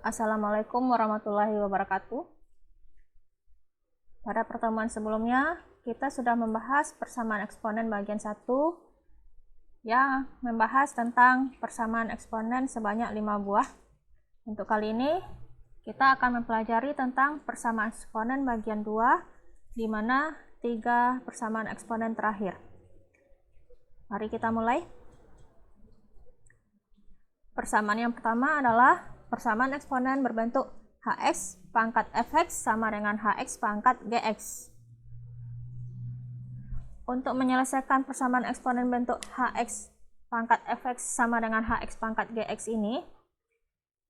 Assalamualaikum warahmatullahi wabarakatuh. Pada pertemuan sebelumnya, kita sudah membahas persamaan eksponen bagian 1 yang membahas tentang persamaan eksponen sebanyak 5 buah. Untuk kali ini, kita akan mempelajari tentang persamaan eksponen bagian 2, di mana 3 persamaan eksponen terakhir. Mari kita mulai. Persamaan yang pertama adalah persamaan eksponen berbentuk Hx pangkat Fx sama dengan Hx pangkat Gx. Untuk menyelesaikan persamaan eksponen bentuk Hx pangkat Fx sama dengan Hx pangkat Gx ini,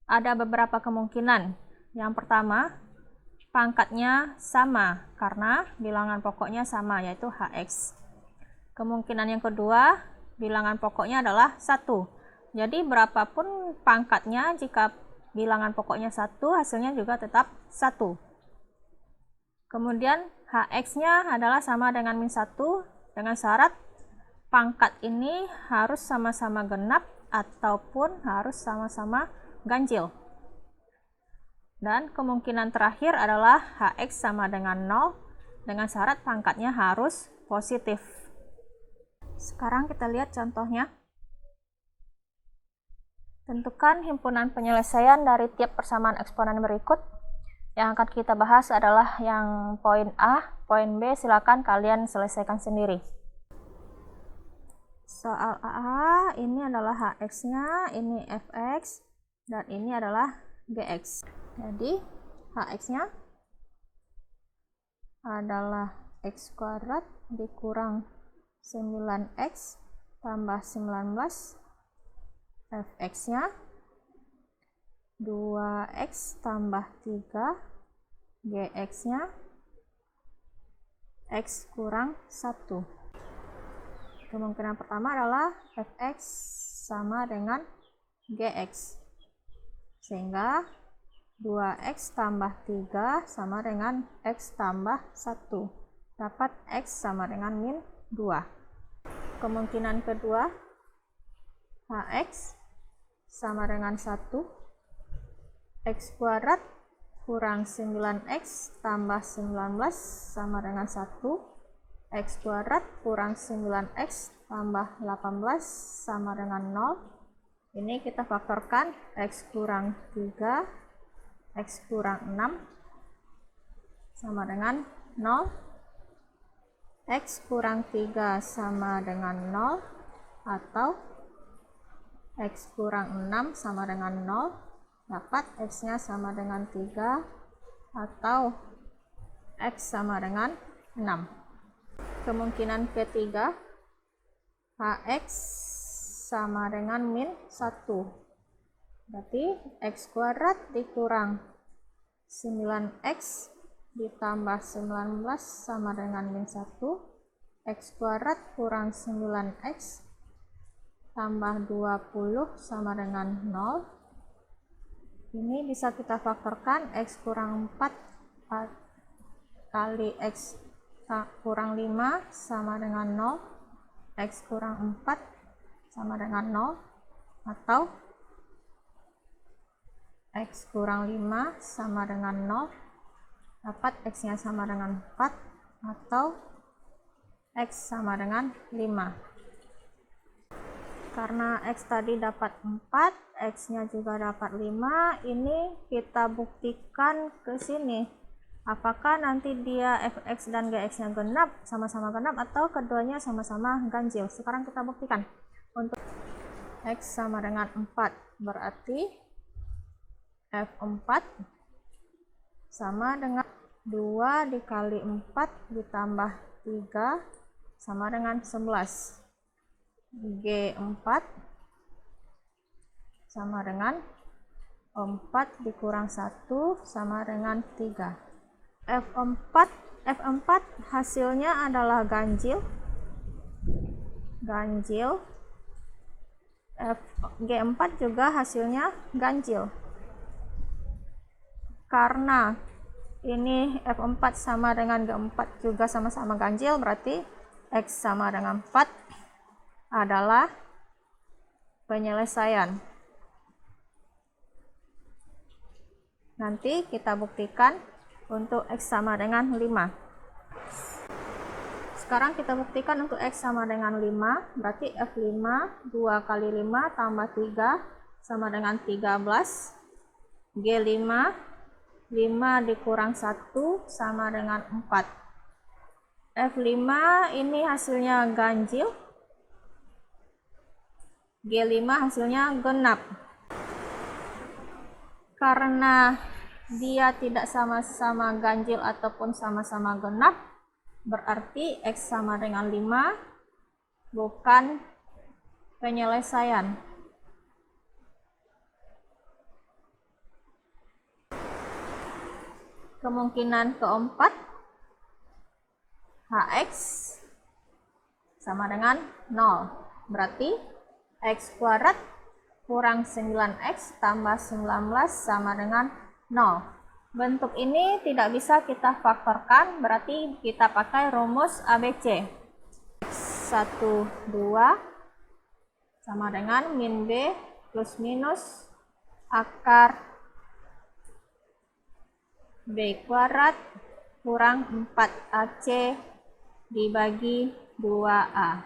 ada beberapa kemungkinan. Yang pertama, pangkatnya sama karena bilangan pokoknya sama, yaitu Hx. Kemungkinan yang kedua, bilangan pokoknya adalah 1. Jadi berapapun pangkatnya, jika bilangan pokoknya 1, hasilnya juga tetap 1. Kemudian Hx-nya adalah sama dengan min 1 dengan syarat pangkat ini harus sama-sama genap ataupun harus sama-sama ganjil. Dan kemungkinan terakhir adalah Hx sama dengan 0 dengan syarat pangkatnya harus positif. Sekarang kita lihat contohnya. Tentukan himpunan penyelesaian dari tiap persamaan eksponen berikut. Yang akan kita bahas adalah yang poin A, poin B silakan kalian selesaikan sendiri. Soal A, ini adalah Hx-nya, ini Fx, dan ini adalah Gx. Jadi, Hx-nya adalah x kuadrat dikurang 9x tambah 19. Fx-nya 2x tambah 3, Gx-nya x kurang 1. Kemungkinan pertama adalah Fx sama dengan Gx. Sehingga 2x tambah 3 sama dengan x tambah 1. Dapat x sama dengan min 2. Kemungkinan kedua, Hx sama dengan 1, x kuadrat kurang 9x tambah 19 sama dengan 1, x kuadrat kurang 9x tambah 18 sama dengan 0. Ini kita faktorkan, x kurang 3, x kurang 6 sama dengan 0, x kurang 3 sama dengan 0, atau x kurang 6 sama dengan 0, dapat x-nya sama dengan 3, atau x sama dengan 6. Kemungkinan ketiga, Hx sama dengan min 1. Berarti x kuadrat dikurang 9x ditambah 19 sama dengan min 1, x kuadrat kurang 9x tambah 20 sama dengan 0. Ini bisa kita faktorkan, x kurang 4 kali x kurang 5 sama dengan 0, x kurang 4 sama dengan 0, atau x kurang 5 sama dengan 0, dapat x-nya sama dengan 4, atau x sama dengan 5. Karena x tadi dapat 4, x-nya juga dapat 5, ini kita buktikan ke sini. Apakah nanti dia fx dan gx-nya genap, sama-sama genap, atau keduanya sama-sama ganjil. Sekarang kita buktikan. Untuk x sama dengan 4, berarti f4 sama dengan 2 dikali 4 ditambah 3 sama dengan 11. G4 sama dengan 4 dikurang 1 sama dengan 3. F4 hasilnya adalah ganjil. G4 juga hasilnya ganjil. Karena ini F4 sama dengan G4 juga sama-sama ganjil, berarti X sama dengan 4 adalah penyelesaian. Nanti kita buktikan untuk X sama dengan 5. Sekarang kita buktikan untuk X sama dengan 5, berarti F5 2 kali 5 tambah 3 sama dengan 13. G5 5 dikurang 1 sama dengan 4. F5 ini hasilnya ganjil, G5 hasilnya genap. Karena dia tidak sama-sama ganjil ataupun sama-sama genap, berarti X sama dengan 5 bukan penyelesaian. Kemungkinan keempat, Hx sama dengan 0. Berarti X kuadrat kurang 9X tambah 19 sama dengan 0. Bentuk ini tidak bisa kita faktorkan, berarti kita pakai rumus ABC. X1, 2 sama dengan min B plus minus akar B kuadrat kurang 4AC dibagi 2A.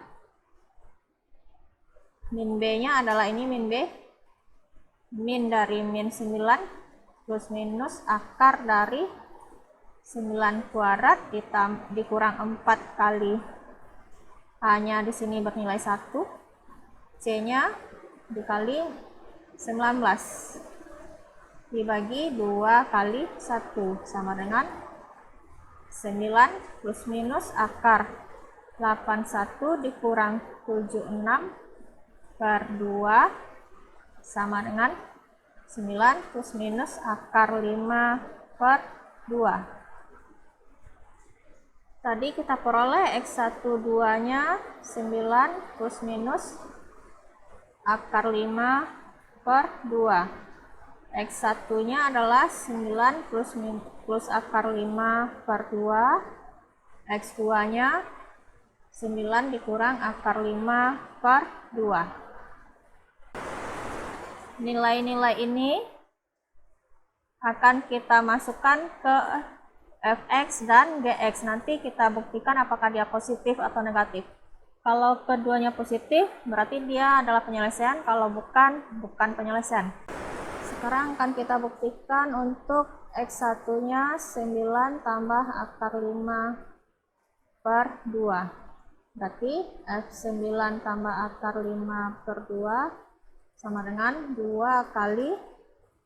Min B-nya adalah ini min B, min dari min 9 plus minus akar dari 9 kuadrat dikurang 4 kali A-nya di sini bernilai 1, C-nya dikali 19 dibagi 2 kali 1 sama dengan 9 plus minus akar 81 dikurang 76 per 2 sama dengan 9 plus minus akar 5 per 2. Tadi kita peroleh X1 2 nya 9 plus minus akar 5 per 2. X1 nya adalah 9 plus akar 5 per 2. X2 nya 9 dikurang akar 5 per 2. Nilai-nilai ini akan kita masukkan ke Fx dan Gx. Nanti kita buktikan apakah dia positif atau negatif. Kalau keduanya positif, berarti dia adalah penyelesaian. Kalau bukan penyelesaian. Sekarang akan kita buktikan untuk X1 nya 9 tambah akar 5 per 2. Berarti F9 tambah akar 5 per 2 sama dengan 2 kali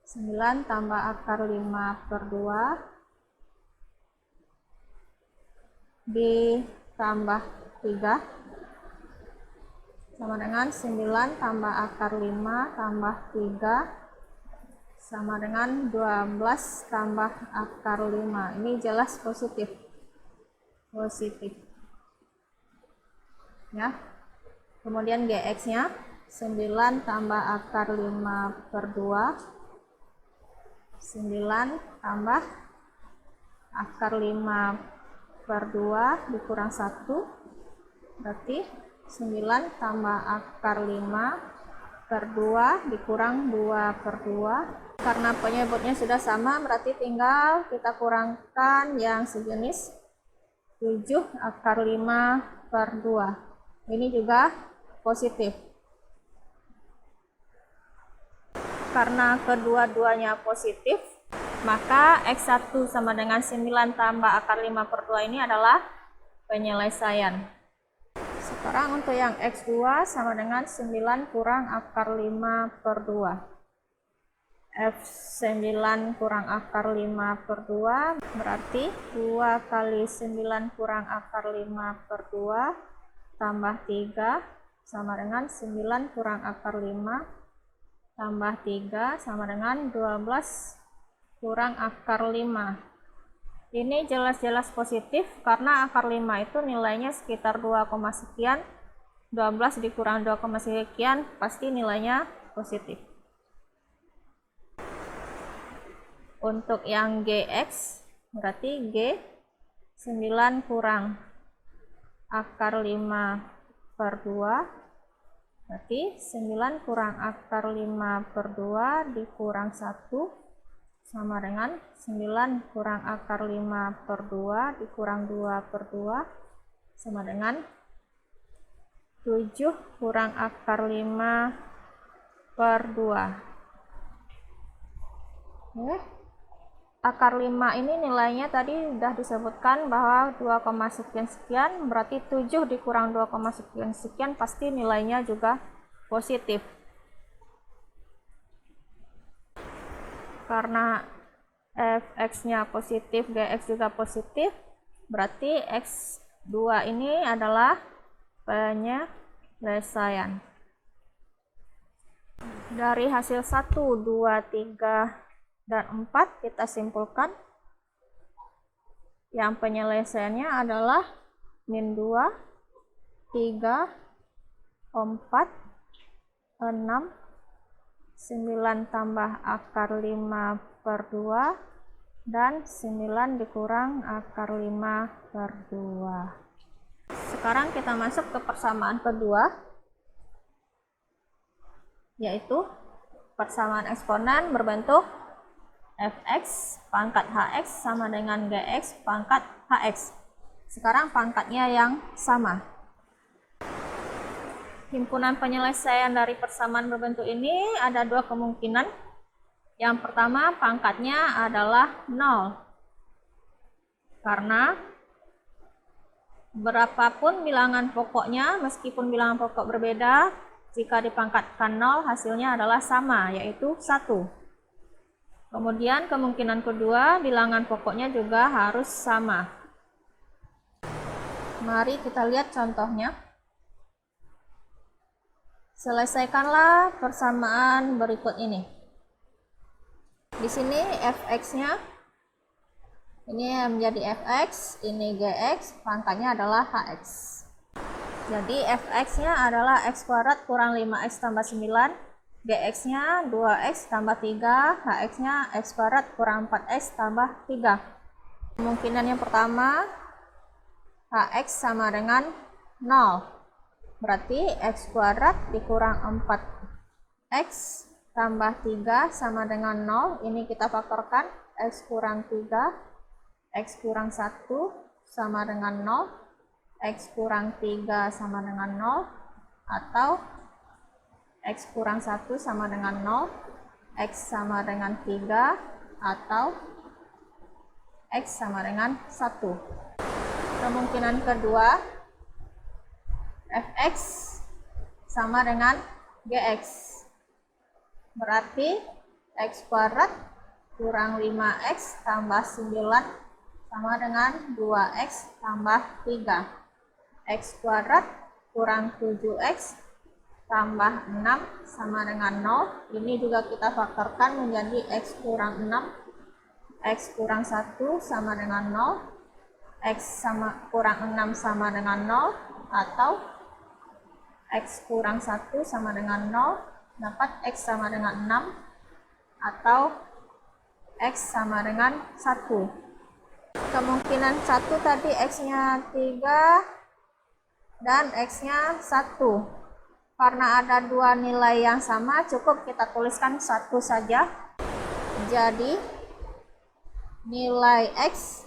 9 tambah akar 5 per 2 ditambah 3 sama dengan 9 tambah akar 5 tambah 3 sama dengan 12 tambah akar 5. Ini jelas positif ya. Kemudian Gx nya 9 tambah akar 5 per 2 9 tambah akar 5 per 2 dikurang 1, berarti 9 tambah akar 5 per 2 dikurang 2 per 2. Karena penyebutnya sudah sama, berarti tinggal kita kurangkan yang sejenis 7 akar 5 per 2. Ini juga positif. Karena kedua-duanya positif, maka X1 sama dengan 9 tambah akar 5 per 2 ini adalah penyelesaian. Sekarang untuk yang X2 sama dengan 9 kurang akar 5 per 2. F9 kurang akar 5 per 2 berarti 2 kali 9 kurang akar 5 per 2 tambah 3 sama dengan 9 kurang akar 5 tambah 3 sama dengan 12 kurang akar 5. Ini jelas-jelas positif karena akar 5 itu nilainya sekitar 2, sekian. 12 dikurang 2, sekian pasti nilainya positif. Untuk yang Gx berarti G 9 kurang akar 5 per 2 berarti 9 kurang akar 5 per 2 dikurang 1 sama dengan 9 kurang akar 5/2 dikurang 2/2 sama dengan 7 kurang akar 5/2. Oke. Akar 5 ini nilainya tadi sudah disebutkan bahwa 2, sekian-sekian, berarti 7 dikurang 2, sekian-sekian pasti nilainya juga positif. Karena fx-nya positif, gx juga positif, berarti x2 ini adalah penyelesaian. Dari hasil 1, 2, 3, dan 4 kita simpulkan yang penyelesaiannya /2, 3, 4, 6, 9 tambah akar 5/2 dan 9 dikurang akar 5/2. Sekarang kita masuk ke persamaan kedua, yaitu persamaan eksponen berbentuk fx pangkat hx sama dengan gx pangkat hx. Sekarang pangkatnya yang sama. Himpunan penyelesaian dari persamaan berbentuk ini ada dua kemungkinan. Yang pertama, pangkatnya adalah 0. Karena berapapun bilangan pokoknya, meskipun bilangan pokok berbeda, jika dipangkatkan 0 hasilnya adalah sama, yaitu 1. Kemudian kemungkinan kedua, bilangan pokoknya juga harus sama. Mari kita lihat contohnya. Selesaikanlah persamaan berikut ini. Di sini fx-nya ini menjadi fx, ini gx, pangkatnya adalah hx. Jadi fx-nya adalah x kuadrat kurang 5x tambah 9, gx-nya 2x tambah 3, hx-nya x kuadrat kurang 4x tambah 3. Kemungkinan yang pertama, hx sama dengan 0. Berarti x kuadrat dikurang 4x tambah 3 sama dengan 0. Ini kita faktorkan, x kurang 3, x kurang 1 sama dengan 0, x kurang 3 sama dengan 0, atau x kurang 1 sama dengan 0, x sama dengan 3, atau x sama dengan 1. Kemungkinan kedua, fx sama dengan gx. Berarti x kuadrat kurang 5x tambah 9 sama dengan 2x tambah 3. X kuadrat kurang 7x tambah 6 sama dengan 0. Ini juga kita faktorkan menjadi x kurang 6. X kurang 1 sama dengan 0. X kurang 6 sama dengan 0. Atau x kurang 1 sama dengan 0, dapat x sama dengan 6, atau x sama dengan 1. Kemungkinan 1 tadi x-nya 3 dan x-nya 1. Karena ada dua nilai yang sama, cukup kita tuliskan 1 saja. Jadi nilai x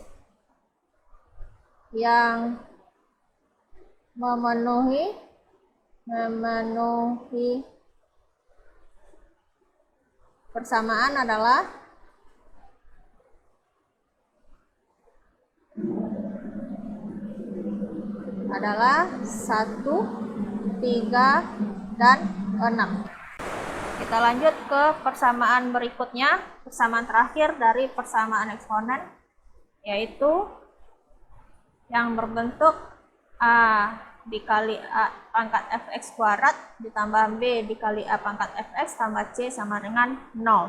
yang memenuhi persamaan adalah adalah 1, 3, dan 6. Kita lanjut ke persamaan berikutnya, persamaan terakhir dari persamaan eksponen, yaitu yang berbentuk A dikali A pangkat fx kuadrat ditambah B dikali A pangkat fx tambah C sama dengan 0.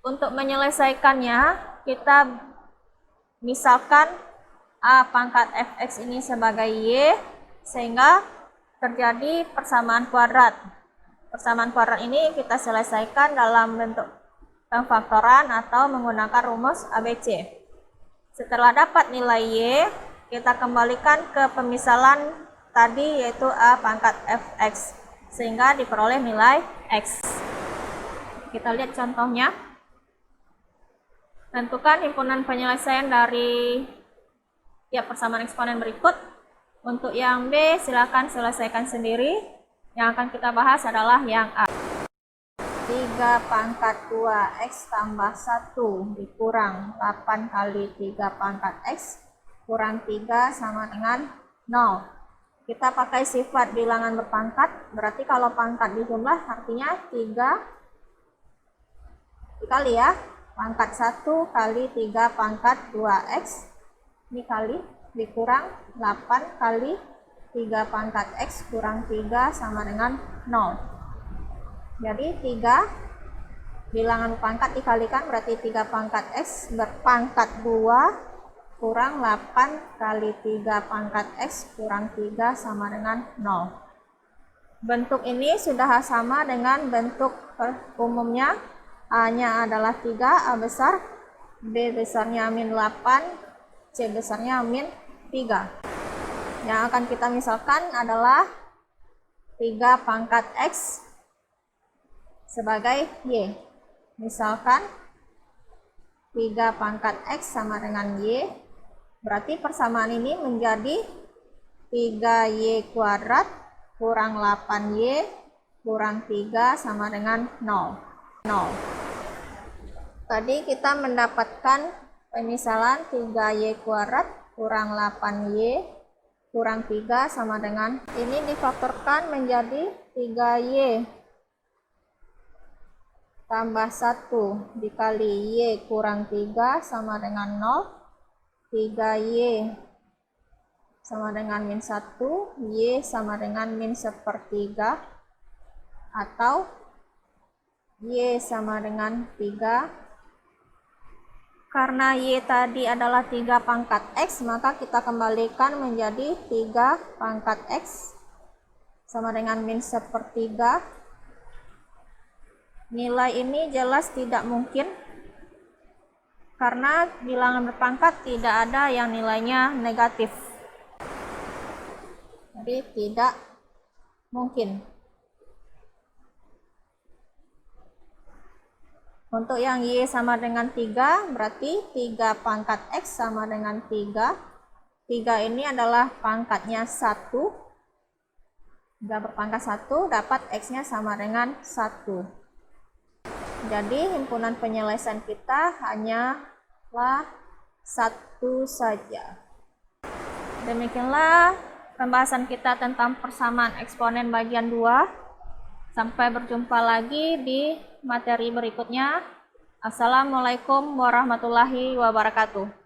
Untuk menyelesaikannya, kita misalkan A pangkat fx ini sebagai Y, sehingga terjadi persamaan kuadrat. Persamaan kuadrat ini kita selesaikan dalam bentuk pemfaktoran atau menggunakan rumus ABC. Setelah dapat nilai Y, kita kembalikan ke pemisalan tadi, yaitu A pangkat fx, sehingga diperoleh nilai X. kita lihat contohnya. Tentukan himpunan penyelesaian dari tiap persamaan eksponen berikut. Untuk yang B, silakan selesaikan sendiri. Yang akan kita bahas adalah yang A. 3 pangkat 2x tambah 1 dikurang 8 kali 3 pangkat x kurang 3 sama dengan 0. Kita pakai sifat bilangan berpangkat, berarti kalau pangkat dijumlah artinya 3 dikali ya. Pangkat 1 kali 3 pangkat 2x, ini kali, dikurang 8 kali 3 pangkat x kurang 3 sama dengan 0. Jadi 3 bilangan pangkat dikalikan berarti 3 pangkat x berpangkat 2 kurang 8 kali 3 pangkat x kurang 3 sama dengan 0. Bentuk ini sudah sama dengan bentuk umumnya. A-nya adalah 3, A besar, B besarnya min 8, C besarnya min 3. Yang akan kita misalkan adalah 3 pangkat x sebagai y. Misalkan 3 pangkat x sama dengan y, berarti persamaan ini menjadi 3y kuadrat kurang 8y kurang 3 sama dengan 0. Tadi kita mendapatkan pemisalan 3y kuadrat kurang 8y kurang 3 sama dengan, ini difaktorkan menjadi 3y tambah 1 dikali y kurang 3 sama dengan 0. 3y sama dengan min 1, y sama dengan min 1/3, atau y sama dengan 3. Karena y tadi adalah 3 pangkat x, maka kita kembalikan menjadi 3 pangkat x sama dengan min 1/3. Nilai ini jelas tidak mungkin, karena bilangan berpangkat tidak ada yang nilainya negatif. Jadi tidak mungkin. Untuk yang y sama dengan 3, berarti 3 pangkat x sama dengan 3. 3 ini adalah pangkatnya 1. 3 berpangkat 1, dapat x-nya sama dengan 1. Jadi himpunan penyelesaian kita hanyalah 1 saja. Demikianlah pembahasan kita tentang persamaan eksponen bagian 2. Sampai berjumpa lagi di materi berikutnya. Assalamualaikum warahmatullahi wabarakatuh.